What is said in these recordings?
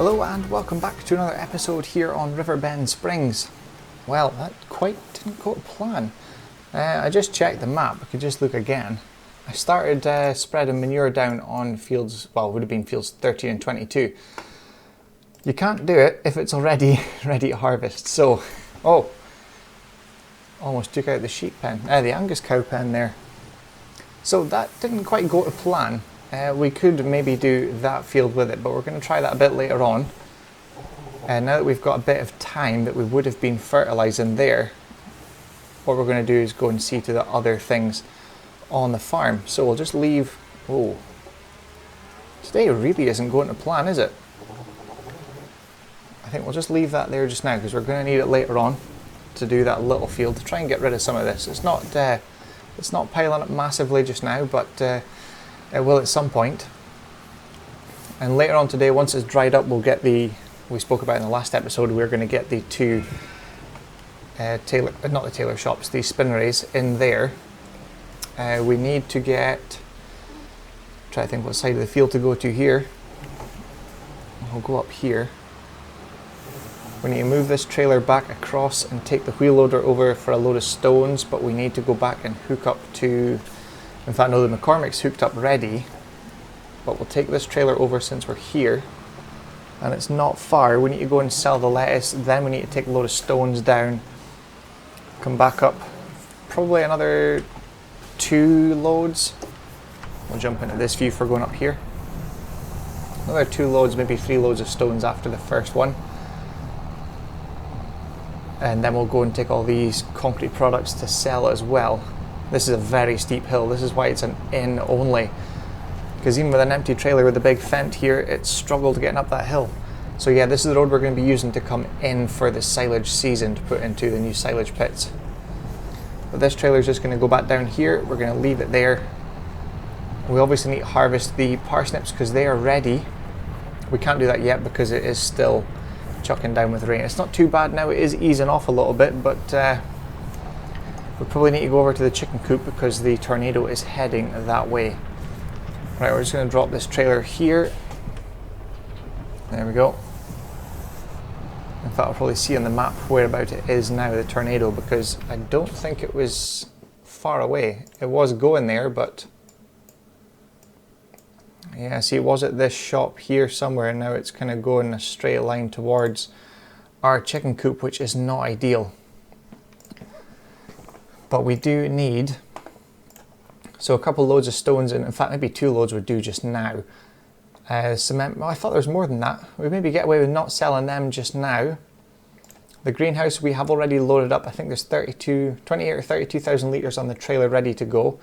Hello and welcome back to another episode here on Riverbend Springs. Well, that quite didn't go to plan. I just checked the map. We could just look again. I started spreading manure down on fields, well, it would have been fields 13 and 22. You can't do it if it's already ready to harvest. So, almost took out the sheep pen, the Angus cow pen there. So that didn't quite go to plan. We could maybe do that field with it, but we're going to try that a bit later on. Now that we've got a bit of time that we would have been fertilising there, what we're going to do is go and see to the other things on the farm. So we'll just leave... Oh, today really isn't going to plan, is it? I think we'll just leave that there just now because we're going to need it later on to do that little field to try and get rid of some of this. It's not piling up massively just now, but it will at some point. And later on today, once it's dried up, we'll get the... We spoke about in the last episode, we're going to get the two not the tailor shops, the spinneries in there. We need to get... Try to think what side of the field to go to here. We'll go up here. We need to move this trailer back across and take the wheel loader over for a load of stones, but we need to go back and hook up to... In fact, no, the McCormick's hooked up ready, but we'll take this trailer over since we're here, and it's not far. We need to go and sell the lettuce, then we need to take a load of stones down, come back up, probably another 2 loads. We'll jump into this view for going up here. Another 2 loads, maybe 3 loads of stones after the first one. And then we'll go and take all these concrete products to sell as well. This is a very steep hill. This is why it's an in only. Because even with an empty trailer with a big fent here, it's struggled getting up that hill. So yeah, this is the road we're going to be using to come in for the silage season to put into the new silage pits. But this trailer is just going to go back down here. We're going to leave it there. We obviously need to harvest the parsnips because they are ready. We can't do that yet because it is still chucking down with rain. It's not too bad now, it is easing off a little bit, but we probably need to go over to the chicken coop because the tornado is heading that way. Right, we're just going to drop this trailer here. There we go. In fact, I'll probably see on the map whereabout it is now, the tornado, because I don't think it was far away. It was going there, but yeah, see, it was at this shop here somewhere, and now it's kind of going a straight line towards our chicken coop, which is not ideal. But we do need, so a couple loads of stones, and in fact maybe 2 loads would do just now. Cement, well, I thought there was more than that. We maybe get away with not selling them just now. The greenhouse we have already loaded up. I think there's 28 or 32,000 litres on the trailer ready to go.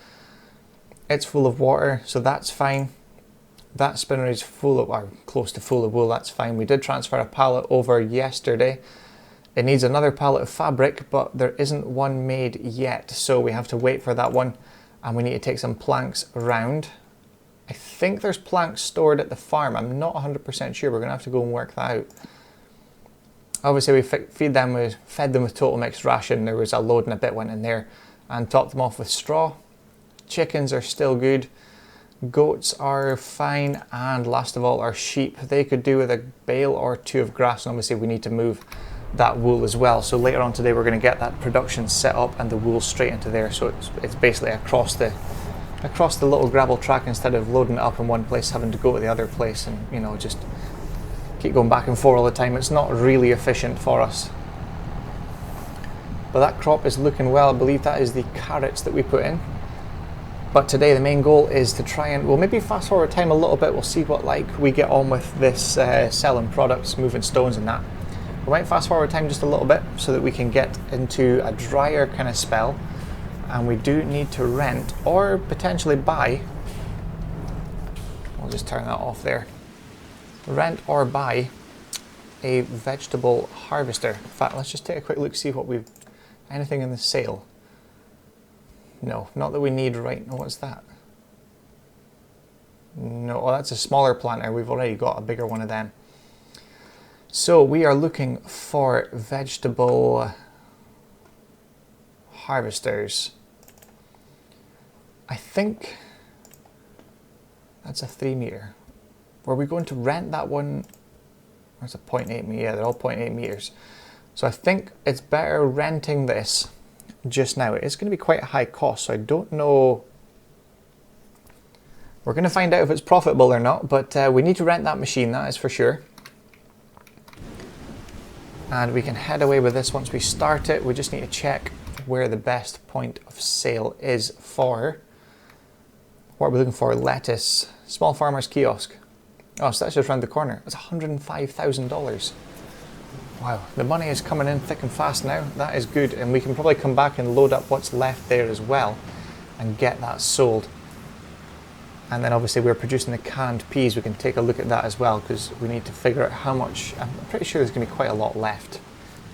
It's full of water, so that's fine. That spinner is full of, or close to full of wool, that's fine. We did transfer a pallet over yesterday. It needs another pallet of fabric, but there isn't one made yet, so we have to wait for that one, and we need to take some planks around. I think there's planks stored at the farm. I'm not 100% sure. We're going to have to go and work that out. Obviously, we fed them with Total Mix ration. There was a load and a bit went in there, and topped them off with straw. Chickens are still good. Goats are fine, and last of all, our sheep. They could do with a bale or 2 of grass, and obviously we need to move that wool as well. So later on today we're going to get that production set up and the wool straight into there, so it's basically across the little gravel track instead of loading it up in one place, having to go to the other place and, you know, just keep going back and forth all the time. It's not really efficient for us. But that crop is looking well. I believe that is the carrots that we put in. But today the main goal is to try and, well, maybe fast forward time a little bit. We'll see what we get on with this selling products, moving stones and that. We might fast forward time just a little bit so that we can get into a drier kind of spell, and we do need to rent or potentially buy, I'll just turn that off there, rent or buy a vegetable harvester. In fact, let's just take a quick look, see what we've, anything in the sale. No, not that we need right now. What's that? No, well, that's a smaller planter. We've already got a bigger one of them. So we are looking for vegetable harvesters. I think that's a 3 meter. Were we going to rent that one There's a 0.8 meter, yeah, they're all 0.8 meters. So I think it's better renting this just now. It's going to be quite a high cost, so I don't know. We're going to find out if it's profitable or not, but we need to rent that machine, that is for sure. And we can head away with this once we start it. We just need to check where the best point of sale is for. What are we looking for? Lettuce. Small farmer's kiosk. Oh, so that's just around the corner. It's $105,000. Wow, the money is coming in thick and fast now. That is good, and we can probably come back and load up what's left there as well and get that sold. And then obviously we're producing the canned peas. We can take a look at that as well because we need to figure out how much. I'm pretty sure there's going to be quite a lot left.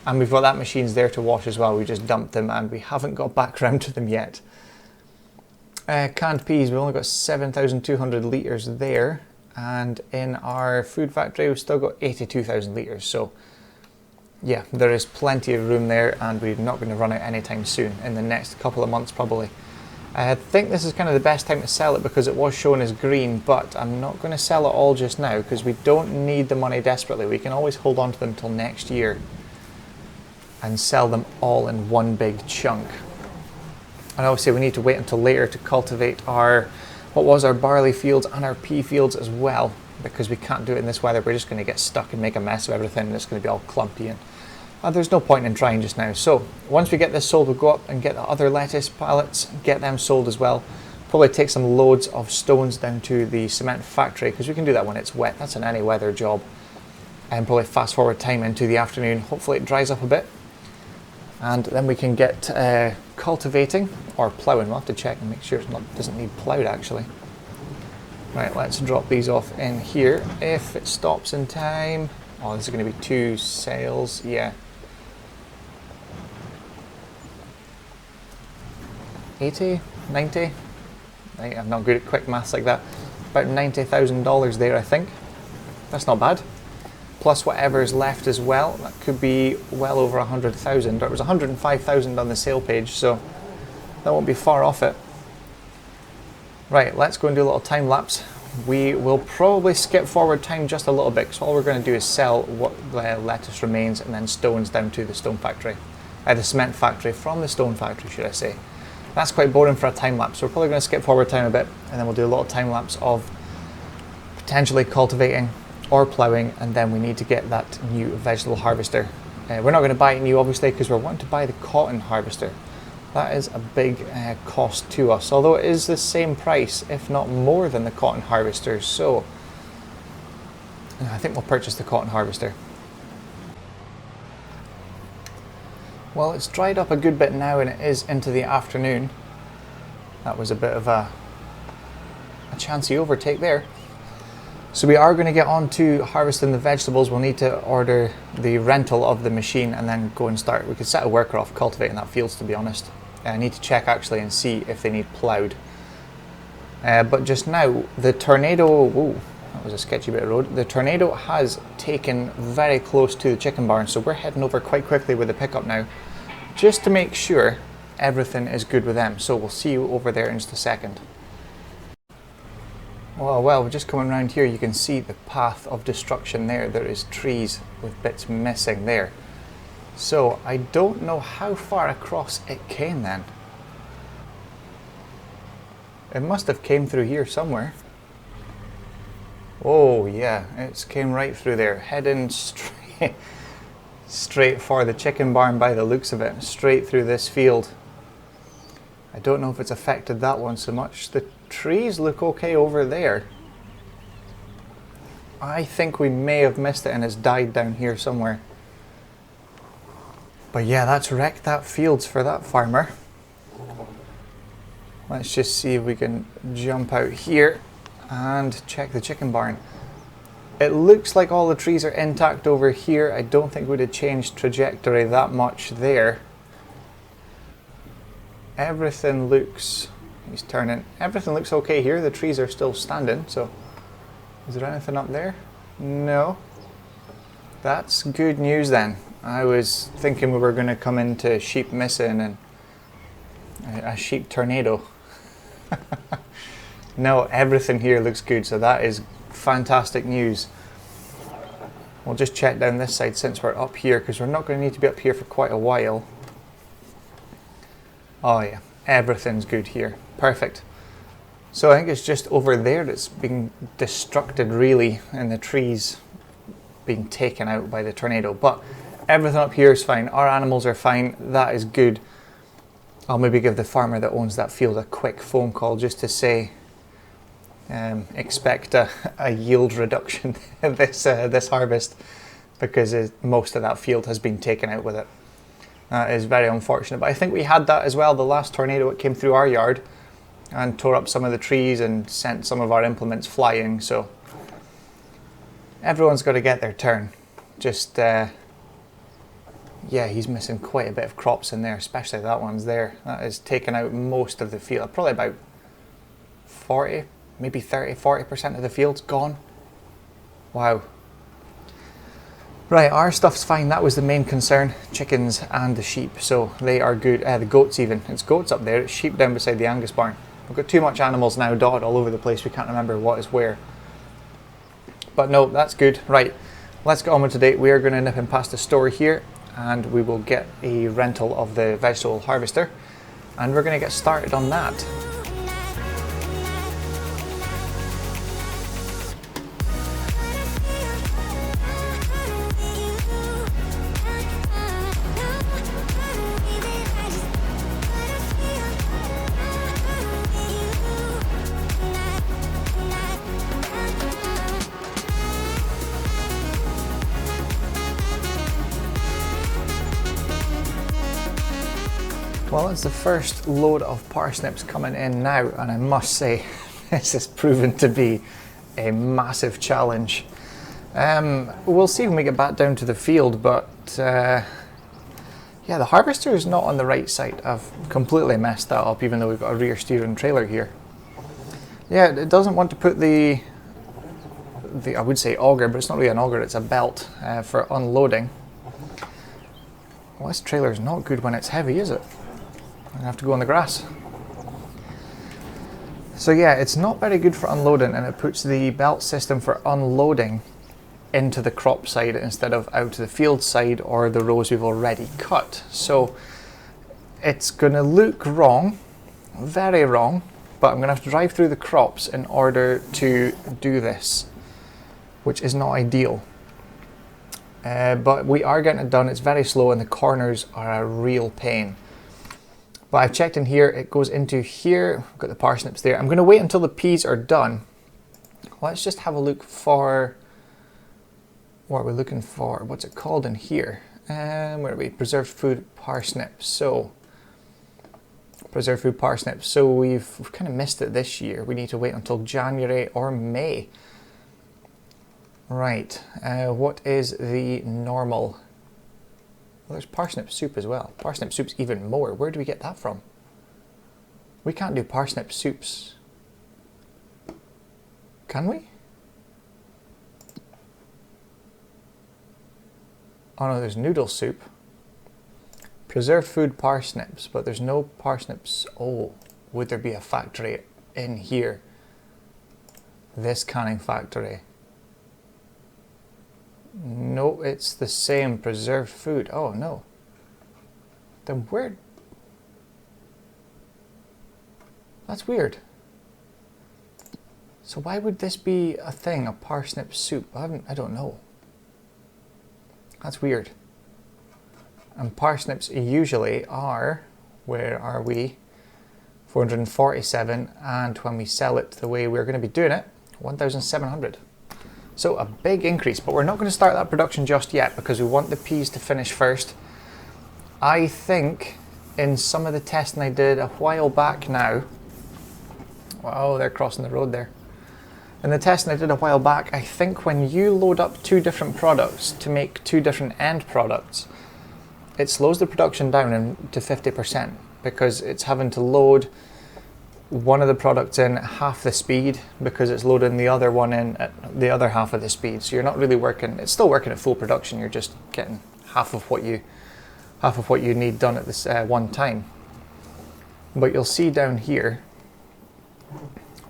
And we've got that machines there to wash as well. We just dumped them and we haven't got back around to them yet. Canned peas, we've only got 7,200 litres there. And in our food factory, we've still got 82,000 litres. So yeah, there is plenty of room there and we're not going to run out anytime soon, in the next couple of months probably. I think this is kind of the best time to sell it because it was shown as green, but I'm not going to sell it all just now because we don't need the money desperately. We can always hold on to them till next year and sell them all in one big chunk. And obviously we need to wait until later to cultivate our, what was our barley fields and our pea fields as well, because we can't do it in this weather. We're just going to get stuck and make a mess of everything and it's going to be all clumpy, and there's no point in trying just now. So once we get this sold, we'll go up and get the other lettuce pallets, get them sold as well. Probably take some loads of stones down to the cement factory because we can do that when it's wet. That's an any weather job. And probably fast forward time into the afternoon. Hopefully it dries up a bit. And then we can get cultivating or ploughing. We'll have to check and make sure it doesn't need ploughed actually. Right, let's drop these off in here. If it stops in time. Oh, this is going to be 2 sales, yeah. 80, 90, I'm not good at quick maths like that, about $90,000 there I think. That's not bad. Plus whatever's left as well, that could be well over 100,000, or it was 105,000 on the sale page, so that won't be far off it. Right, let's go and do a little time lapse. We will probably skip forward time just a little bit, so all we're going to do is sell what lettuce remains and then stones down to the stone factory. The cement factory, from the stone factory should I say. That's quite boring for a time lapse, so we're probably going to skip forward time a bit and then we'll do a little time lapse of potentially cultivating or ploughing, and then we need to get that new vegetable harvester. We're not going to buy it new obviously because we're wanting to buy the cotton harvester. That is a big cost to us, although it is the same price, if not more than the cotton harvester, so I think we'll purchase the cotton harvester. Well, it's dried up a good bit now and it is into the afternoon. That was a bit of a chancy overtake there. So we are going to get on to harvesting the vegetables. We'll need to order the rental of the machine and then go and start. We could set a worker off cultivating that fields, to be honest. I need to check actually and see if they need ploughed. But just now, the tornado, whoa, that was a sketchy bit of road. The tornado has taken very close to the chicken barn, so we're heading over quite quickly with the pickup now, just to make sure everything is good with them. So we'll see you over there in just a second. Well, we're just coming around here. You can see the path of destruction there. There is trees with bits missing there. So I don't know how far across it came then. It must have came through here somewhere. Oh yeah, it's came right through there, heading straight for the chicken barn by the looks of it, straight through this field. I don't know if it's affected that one so much. The trees look okay over there. I think we may have missed it and it's died down here somewhere. But yeah, that's wrecked that fields for that farmer. Let's just see if we can jump out here and check the chicken barn. It looks like all the trees are intact over here. I don't think we'd have changed trajectory that much there. Everything looks, he's turning, everything looks okay here. The trees are still standing, so is there anything up there? No. That's good news then. I was thinking we were going to come into sheep missing and a sheep tornado. No, everything here looks good, so that is fantastic news. We'll just check down this side since we're up here, because we're not going to need to be up here for quite a while. Oh yeah, everything's good here. Perfect. So I think it's just over there that's being destructed really, and the trees being taken out by the tornado. But everything up here is fine. Our animals are fine. That is good. I'll maybe give the farmer that owns that field a quick phone call just to say expect a yield reduction this harvest, because most of that field has been taken out with it. That is very unfortunate, but I think we had that as well. The last tornado, it came through our yard and tore up some of the trees and sent some of our implements flying, so everyone's got to get their turn. Just yeah, he's missing quite a bit of crops in there, especially that one's there. That has taken out most of the field, probably about 40, maybe 30-40% of the field's gone. Wow. Right, our stuff's fine. That was the main concern, chickens and the sheep, so they are good. The goats even. It's goats up there, it's sheep down beside the Angus barn. We've got too much animals now dotted all over the place, we can't remember what is where. But no, that's good. Right, let's get on with today. We are going to nip in past the store here, and we will get a rental of the vegetable harvester, and we're going to get started on that. Well, it's the first load of parsnips coming in now, and I must say this has proven to be a massive challenge. We'll see when we get back down to the field, but yeah, the harvester is not on the right side. I've completely messed that up, even though we've got a rear steering trailer here. Yeah, it doesn't want to put the I would say auger, but it's not really an auger, it's a belt for unloading. Well, this trailer is not good when it's heavy, is it? I'm gonna have to go on the grass. So yeah, it's not very good for unloading, and it puts the belt system for unloading into the crop side instead of out to the field side or the rows we've already cut. So it's gonna look wrong, very wrong, but I'm gonna have to drive through the crops in order to do this, which is not ideal. But we are getting it done. It's very slow, and the corners are a real pain. But I've checked in here, it goes into here. We've got the parsnips there. I'm going to wait until the peas are done. Let's just have a look for, what are we looking for? What's it called in here? Where are we? Preserved food parsnips. So, preserved food parsnips. So we've kind of missed it this year. We need to wait until January or May. Right, what is the normal? Well, there's parsnip soup as well. Parsnip soup's even more. Where do we get that from? We can't do parsnip soups. Can we? Oh no, there's noodle soup. Preserved food parsnips, but there's no parsnips. Oh, would there be a factory in here? This canning factory. No, it's the same preserved food. Oh no. Then where? That's weird. So why would this be a thing, a parsnip soup? I don't know. That's weird. And parsnips usually are, where are we? 447, and when we sell it the way we're going to be doing it, 1,700. So a big increase, but we're not going to start that production just yet because we want the peas to finish first. I think in some of the testing I did a while back now, wow, they're crossing the road there. In the testing I did a while back, I think when you load up two different products to make two different end products, it slows the production down to 50% because it's having to load one of the products in at half the speed because it's loading the other one in at the other half of the speed. So you're not really working, it's still working at full production, you're just getting half of what you need done at this one time. But you'll see down here,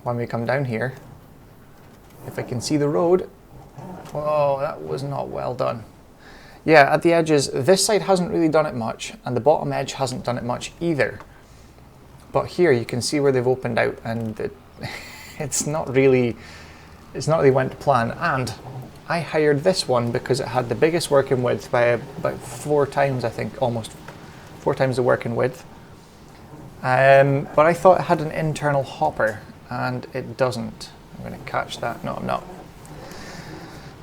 when we come down here, if I can see the road, Whoa, that was not well done. Yeah, at the edges, this side hasn't really done it much, and the bottom edge hasn't done it much either. But here you can see where they've opened out, and it's not really went to plan. And I hired this one because it had the biggest working width by about 4 times, I think, almost 4 times the working width. But I thought it had an internal hopper, and it doesn't. I'm going to catch that. No, I'm not.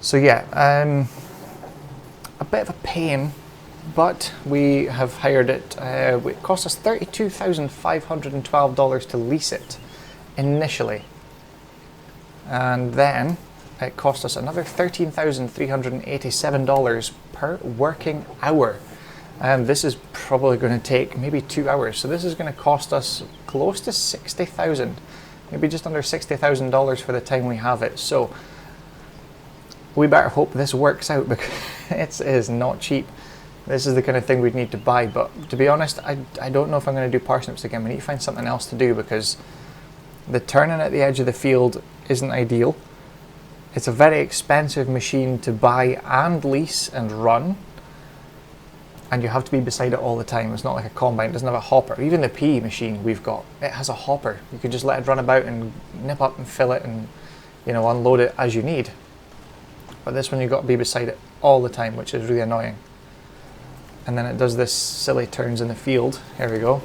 So yeah, a bit of a pain, but we have hired it. It cost us $32,512 to lease it initially, and then it cost us another $13,387 per working hour. And this is probably going to take maybe 2 hours, so this is going to cost us close to $60,000, maybe just under $60,000 for the time we have it. So we better hope this works out, because it is not cheap. This is the kind of thing we'd need to buy, but to be honest, I don't know if I'm going to do parsnips again. We need to find something else to do, because the turning at the edge of the field isn't ideal. It's a very expensive machine to buy and lease and run, and you have to be beside it all the time. It's not like a combine, it doesn't have a hopper. Even the PE machine we've got, it has a hopper. You can just let it run about and nip up and fill it and, you know, unload it as you need. But this one you've got to be beside it all the time, which is really annoying. And then it does this silly turns in the field. Here we go.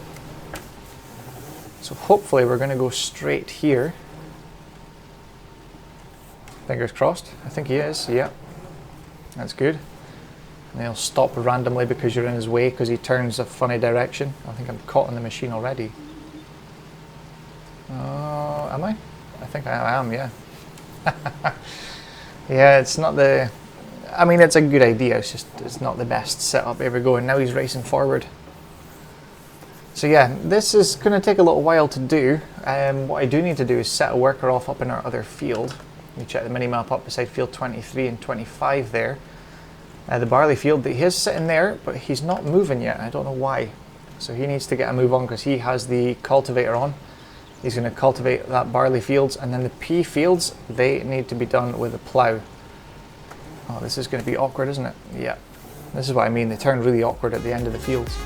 So hopefully we're going to go straight here. Fingers crossed. I think he is. Yeah, that's good. And he'll stop randomly because you're in his way, because he turns a funny direction. I think I'm caught in the machine already. Oh, am I? I think I am, yeah. Yeah, it's not the... I mean, it's a good idea, it's not the best setup. Here we go, and now he's racing forward. So yeah, this is going to take a little while to do. What I do need to do is set a worker off up in our other field. You check the mini-map up beside field 23 and 25 there. The barley field, he is sitting there, but he's not moving yet. I don't know why. So he needs to get a move on, because he has the cultivator on. He's going to cultivate that barley fields, and then the pea fields, they need to be done with a plough. Oh, this is going to be awkward, isn't it? Yeah. This is what I mean, they turn really awkward at the end of the fields.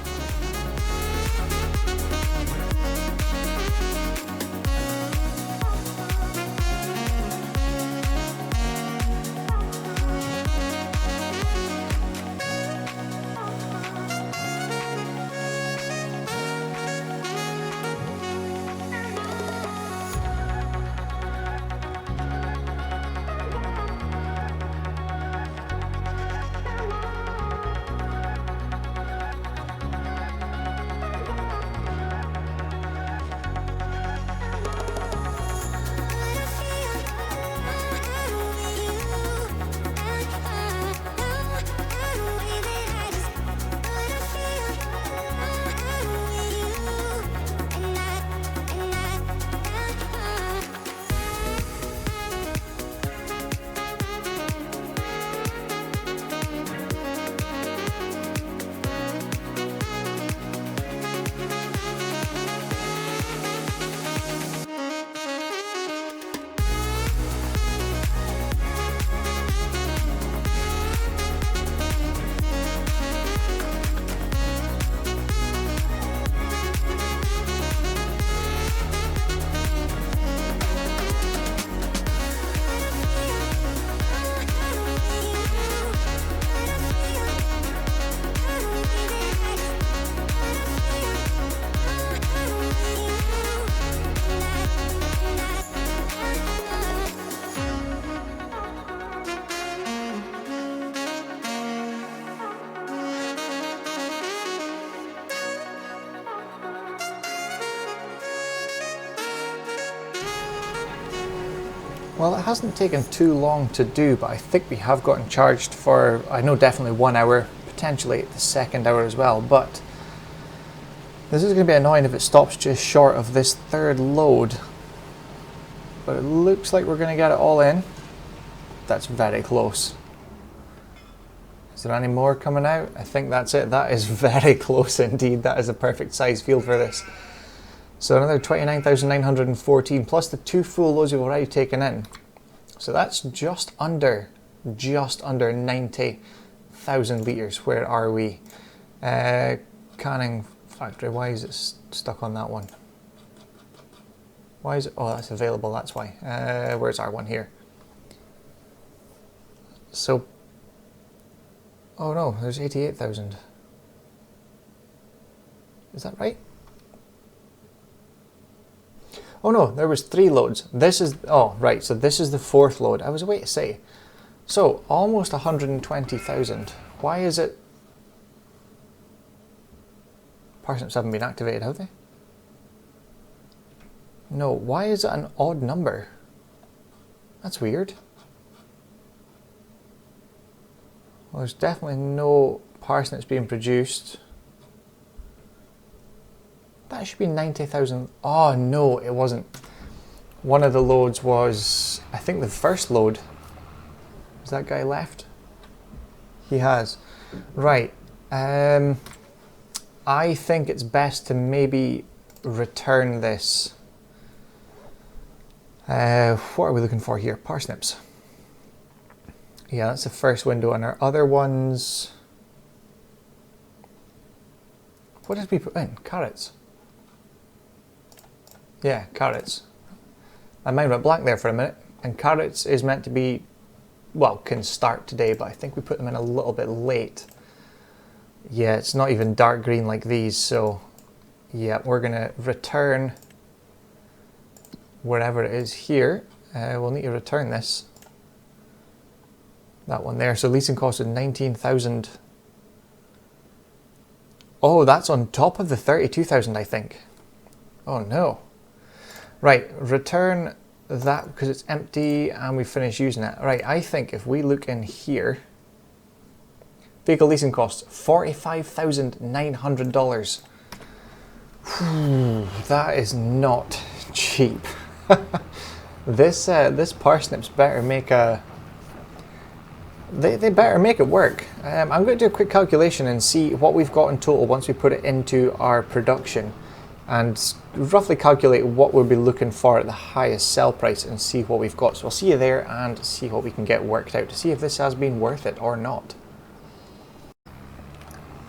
Well, it hasn't taken too long to do, but I think we have gotten charged for, I know definitely 1 hour, potentially the second hour as well, but this is going to be annoying if it stops just short of this third load. But it looks like we're going to get it all in. That's very close. Is there any more coming out? I think that's it. That is very close indeed. That is a perfect size field for this. So another 29,914 plus the 2 full loads we've already taken in. So that's just under just under 90,000 litres. Where are we? Canning factory, why is it stuck on that one? Why is it, oh, that's available, that's why. Where's our one here? So, oh no, there's 88,000. Is that right? Oh no, there was 3 loads. This is, oh right, so this is the 4th load. I was away to say. So, almost 120,000. Why is it? Parsnips haven't been activated, have they? No, why is it an odd number? That's weird. Well, there's definitely no parsnips being produced. That should be 90,000. Oh no, it wasn't. One of the loads was, I think the first load. Has that guy left? He has. Right. I think it's best to maybe return this. What are we looking for here? Parsnips. Yeah, that's the first window, and our other ones. What did we put in? Carrots. Yeah, carrots. My mind went blank there for a minute. And carrots is meant to be, well, can start today, but I think we put them in a little bit late. Yeah, it's not even dark green like these, so yeah, we're gonna return wherever it is here. We'll need to return this. That one there. So leasing cost is 19,000. Oh, that's on top of the 32,000, I think. Oh no. Right, return that because it's empty and we finish using it. Right, I think if we look in here, vehicle leasing costs $45,900. That is not cheap. This parsnips better make a. They better make it work. I'm going to do a quick calculation and see what we've got in total once we put it into our production, and roughly calculate what we'll be looking for at the highest sell price and see what we've got. So I'll see you there and see what we can get worked out to see if this has been worth it or not.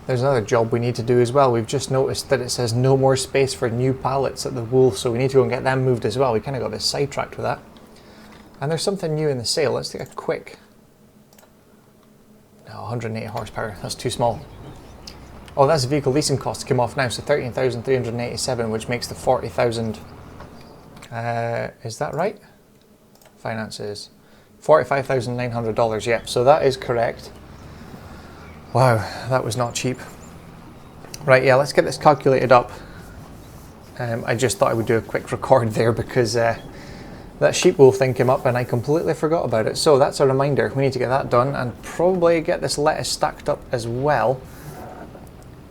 There's another job we need to do as well. We've just noticed that it says no more space for new pallets at the wool, so we need to go and get them moved as well. We kind of got this sidetracked with that. And there's something new in the sale. Let's take a quick... No, 180 horsepower. That's too small. Oh, that's the vehicle leasing cost to come off now, so 13,387, which makes the 40,000. Is that right? Finances. $45,900, yep, so that is correct. Wow, that was not cheap. Right, yeah, let's get this calculated up. I just thought I would do a quick record there because that sheep wool thing came up and I completely forgot about it. So that's a reminder, we need to get that done and probably get this lettuce stacked up as well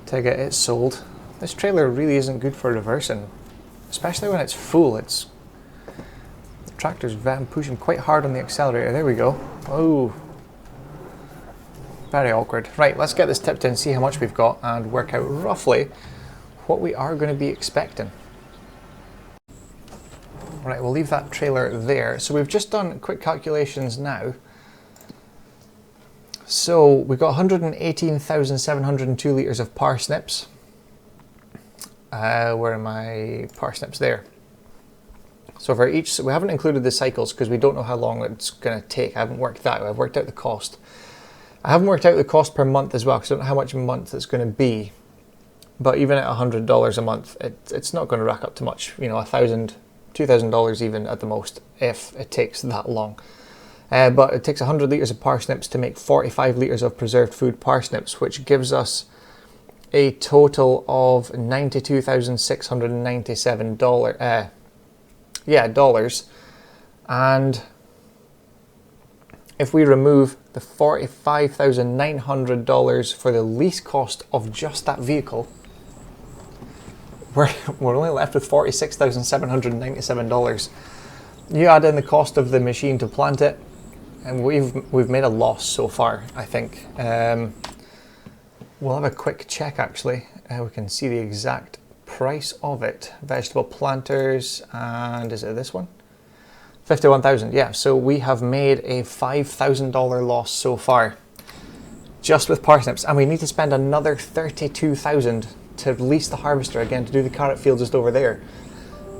to get it sold. This trailer really isn't good for reversing, especially when it's full. The tractor's pushing quite hard on the accelerator. There we go. Oh, very awkward. Right, let's get this tipped in, see how much we've got and work out roughly what we are going to be expecting. Right, we'll leave that trailer there. So we've just done quick calculations now. So we've got 118,702 litres of parsnips. Where are my parsnips there? So for each, so we haven't included the cycles because we don't know how long it's going to take. I haven't worked that out. I've worked out the cost. I haven't worked out the cost per month as well because I don't know how much a month it's going to be. But even at $100 a month, it's not going to rack up to much. You know, $1,000, $2,000 even at the most if it takes that long. But it takes 100 litres of parsnips to make 45 litres of preserved food parsnips, which gives us a total of $92,697 dollars. And if we remove the $45,900 for the lease cost of just that vehicle, we're only left with $46,797. You add in the cost of the machine to plant it, and we've made a loss so far, I think. We'll have a quick check actually. We can see the exact price of it. Vegetable planters, and is it this one? 51,000, yeah. So we have made a $5,000 loss so far, just with parsnips, and we need to spend another 32,000 to lease the harvester again to do the carrot field just over there.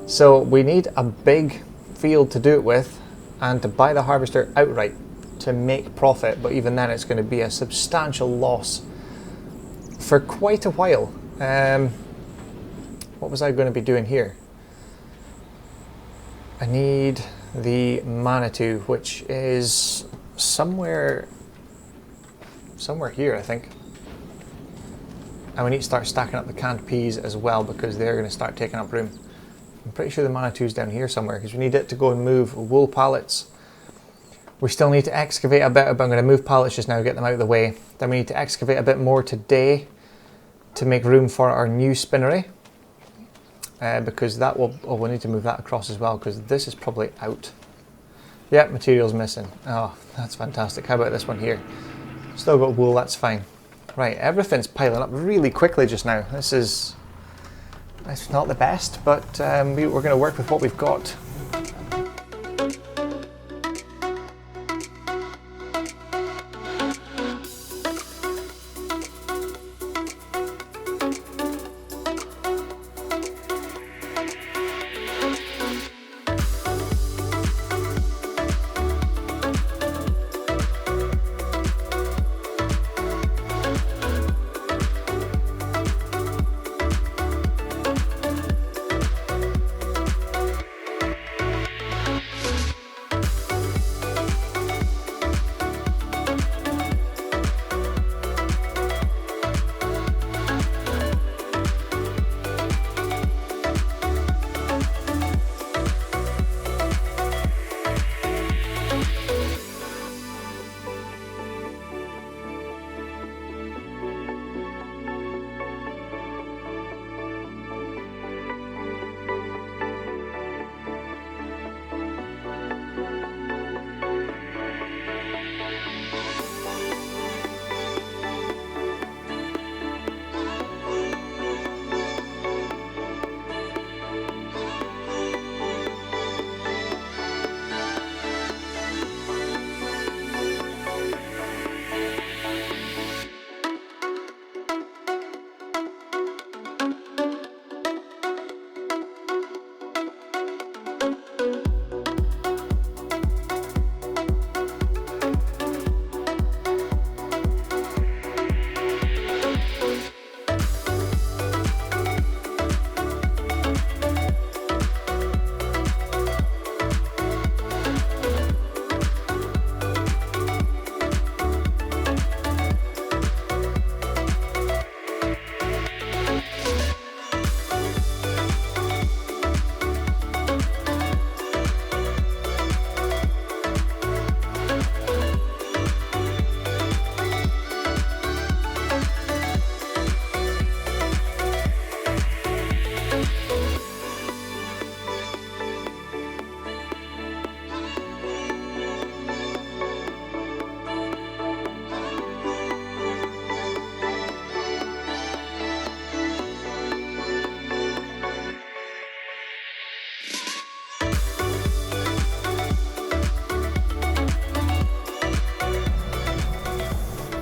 So we need a big field to do it with, and to buy the harvester outright to make profit. But even then, it's going to be a substantial loss for quite a while. What was I going to be doing here? I need the Manitou, which is somewhere here, I think. And we need to start stacking up the canned peas as well, because they're going to start taking up room. I'm pretty sure the Manitou's down here somewhere, because we need it to go and move wool pallets. We still need to excavate a bit, but I'm going to move pallets just now, get them out of the way. Then we need to excavate a bit more today to make room for our new spinnery. Because that will, we'll need to move that across as well, because this is probably out. Yeah, material's missing. Oh, that's fantastic. How about this one here? Still got wool, that's fine. Right, everything's piling up really quickly just now. It's not the best, but we're going to work with what we've got.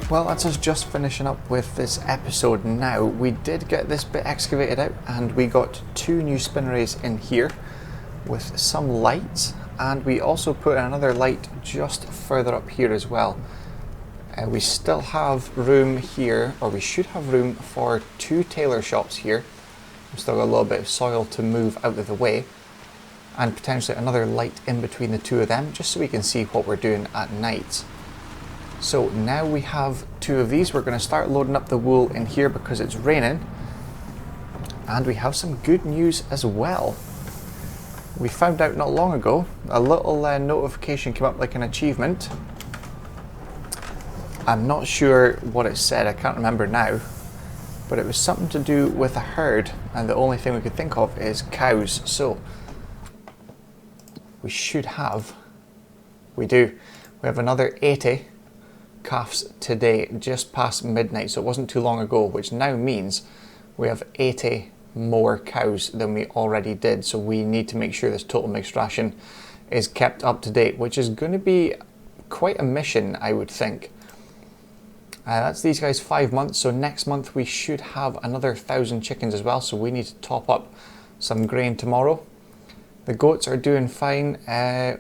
Well, that's us just finishing up with this episode now. We did get this bit excavated out, and we got 2 new spinneries in here with some lights, and we also put another light just further up here as well. We still have room here, or we should have room for 2 tailor shops here. We've still got a little bit of soil to move out of the way, and potentially another light in between the 2 of them, just so we can see what we're doing at night. So now we have 2 of these. We're going to start loading up the wool in here because it's raining. And we have some good news as well. We found out not long ago, a little notification came up like an achievement. I'm not sure what it said, I can't remember now. But it was something to do with a herd, and the only thing we could think of is cows. So we should have, we have another 80 calves today, just past midnight, so it wasn't too long ago, which now means we have 80 more cows than we already did. So we need to make sure this total mixed ration is kept up to date, which is going to be quite a mission, I would think. That's these guys 5 months, so next month we should have another 1,000 chickens as well, so we need to top up some grain tomorrow. The goats are doing fine.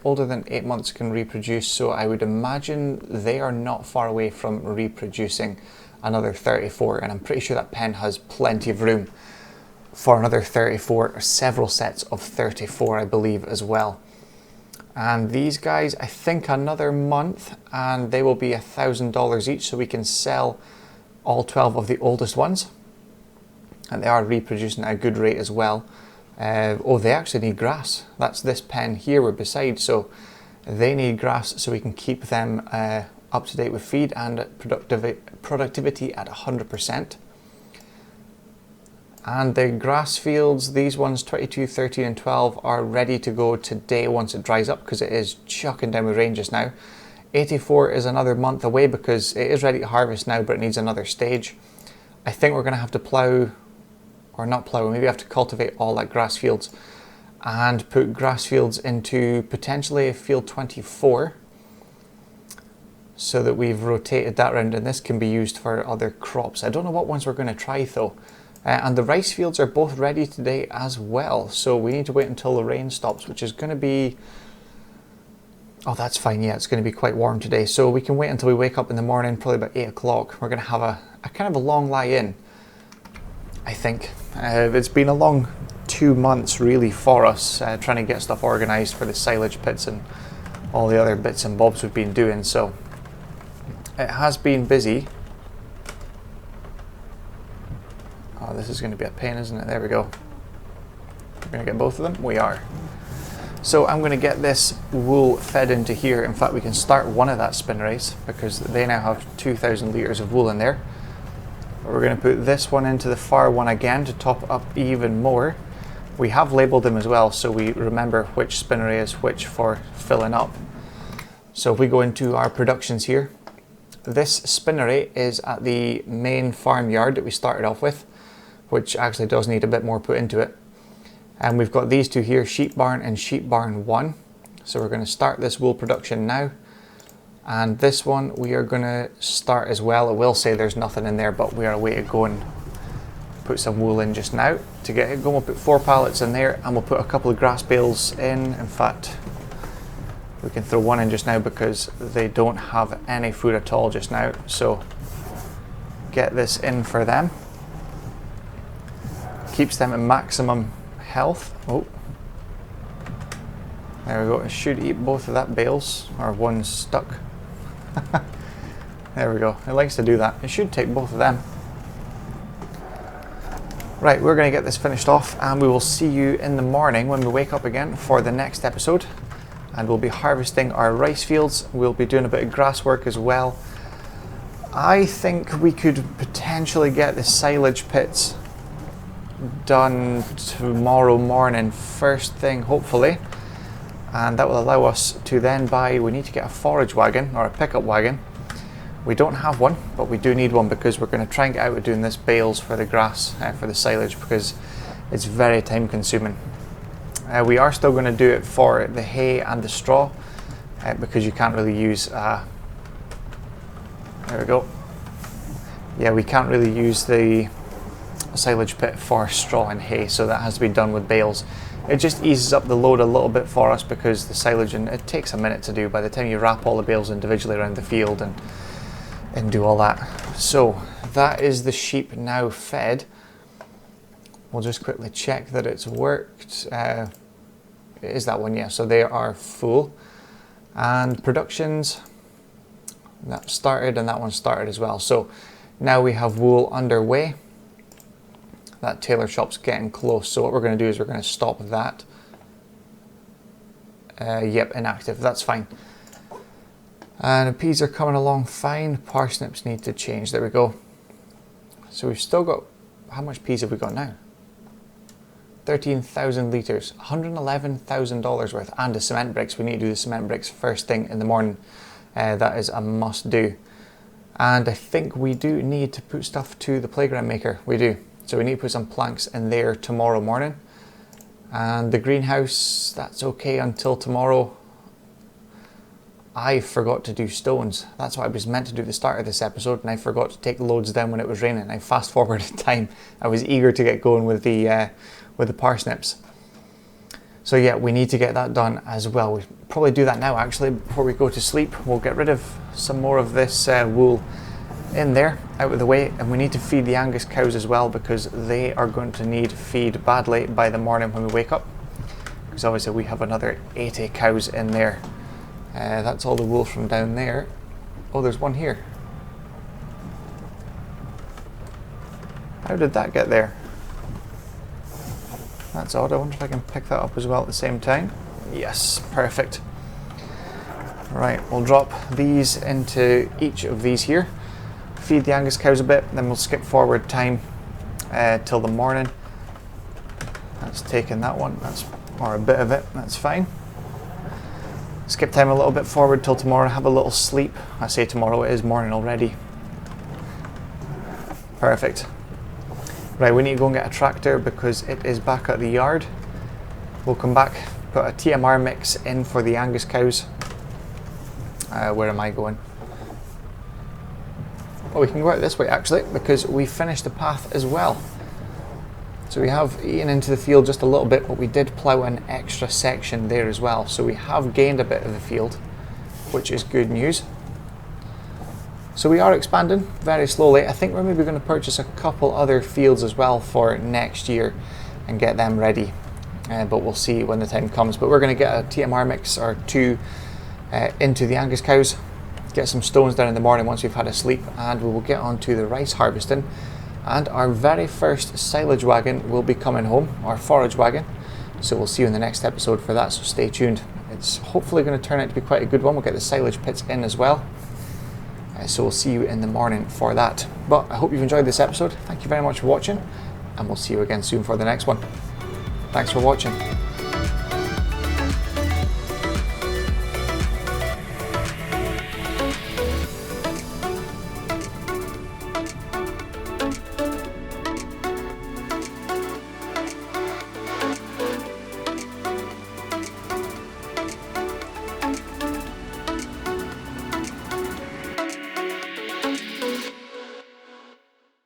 Older than 8 months can reproduce, so I would imagine they are not far away from reproducing another 34, and I'm pretty sure that pen has plenty of room for another 34, or several sets of 34 I believe as well. And these guys, I think another month and they will be $1,000 each, so we can sell all 12 of the oldest ones, and they are reproducing at a good rate as well. Oh, they actually need grass. That's this pen here we're beside, so they need grass so we can keep them up to date with feed and productivity at 100%. And the grass fields, these ones 22, 13 and 12 are ready to go today once it dries up, because it is chucking down with rain just now. 84 is another month away because it is ready to harvest now, but it needs another stage. I think we're going to have to plough, or not plough, maybe have to cultivate all that grass fields and put grass fields into potentially field 24, so that we've rotated that around, and this can be used for other crops. I don't know what ones we're going to try though. And the rice fields are both ready today as well, so we need to wait until the rain stops, which is going to be, oh that's fine, yeah, it's going to be quite warm today, so we can wait until we wake up in the morning, probably about 8 o'clock. We're going to have a kind of a long lie-in, I think. It's been a long 2 months really for us, trying to get stuff organised for the silage pits and all the other bits and bobs we've been doing, so it has been busy. Oh, this is going to be a pain, isn't it? There we go. We're going to get both of them. We are. So I'm going to get this wool fed into here. In fact, we can start one of that spin race because they now have 2,000 litres of wool in there. We're going to put this one into the far one again to top up even more. We have labelled them as well, so we remember which spin array is which for filling up. So if we go into our productions here, this spin array is at the main farmyard that we started off with, which actually does need a bit more put into it. And we've got these two here, sheep barn and sheep barn 1. So we're going to start this wool production now. And this one we are going to start as well. It will say there's nothing in there, but we are away to go and put some wool in just now. To get it going, we'll put 4 pallets in there, and we'll put a couple of grass bales in. In fact, we can throw one in just now because they don't have any food at all just now. So get this in for them. Keeps them at maximum health. Oh, there we go. It should eat both of that bales, or one's stuck. There we go. It likes to do that. It should take both of them. Right, we're going to get this finished off, and we will see you in the morning when we wake up again for the next episode. And we'll be harvesting our rice fields. We'll be doing a bit of grass work as well. I think we could potentially get the silage pits done tomorrow morning first thing, hopefully, and that will allow us to then buy, we need to get a forage wagon or a pickup wagon. We don't have one, but we do need one because we're going to try and get out of doing this bales for the grass, for the silage, because it's very time consuming. We are still going to do it for the hay and the straw, because you can't really use there we go, yeah, we can't really use the silage pit for straw and hay, so that has to be done with bales. It just eases up the load a little bit for us because the silage, and it takes a minute to do by the time you wrap all the bales individually around the field and do all that. So that is the sheep now fed. We'll just quickly check that it's worked. It is that one, yeah, so they are full. And productions, that started and that one started as well. So now we have wool underway. That tailor shop's getting close, so what we're going to do is we're going to stop that. Yep, inactive, that's fine. And the peas are coming along fine. Parsnips need to change, there we go. So we've still got, how much peas have we got now? 13,000 litres, $111,000 worth, and the cement bricks. We need to do the cement bricks first thing in the morning. That is a must do. And I think we do need to put stuff to the playground maker, we do. So we need to put some planks in there tomorrow morning. And the greenhouse, that's okay until tomorrow. I forgot to do stones. That's what I was meant to do at the start of this episode, and I forgot to take loads down when it was raining. I fast forwarded time. I was eager to get going with the parsnips. So yeah, we need to get that done as well. We probably do that now actually before we go to sleep. We'll get rid of some more of this wool in there, out of the way, and we need to feed the Angus cows as well, because they are going to need feed badly by the morning when we wake up, because obviously we have another 80 cows in there. That's all the wool from down there. Oh, there's one here. How did that get there? That's odd. I wonder if I can pick that up as well at the same time. Yes, perfect. Right, we'll drop these into each of these here. Feed the Angus cows a bit, then we'll skip forward time till the morning. That's taken that one, or a bit of it, that's fine. Skip time a little bit forward till tomorrow, have a little sleep. I say tomorrow, it is morning already. Perfect. Right, we need to go and get a tractor because it is back at the yard. We'll come back, put a TMR mix in for the Angus cows. Where am I going? Well, we can go out this way actually, because we finished the path as well. So we have eaten into the field just a little bit, but we did plough an extra section there as well. So we have gained a bit of the field, which is good news. So we are expanding very slowly. I think we're maybe going to purchase a couple other fields as well for next year and get them ready. But we'll see when the time comes. But we're going to get a TMR mix or two into the Angus cows, get some stones down in the morning once we've had a sleep, and we will get on to the rice harvesting. And our very first silage wagon will be coming home, our forage wagon. So we'll see you in the next episode for that, so stay tuned. It's hopefully going to turn out to be quite a good one. We'll get the silage pits in as well. So we'll see you in the morning for that. But I hope you've enjoyed this episode. Thank you very much for watching, and we'll see you again soon for the next one. Thanks for watching.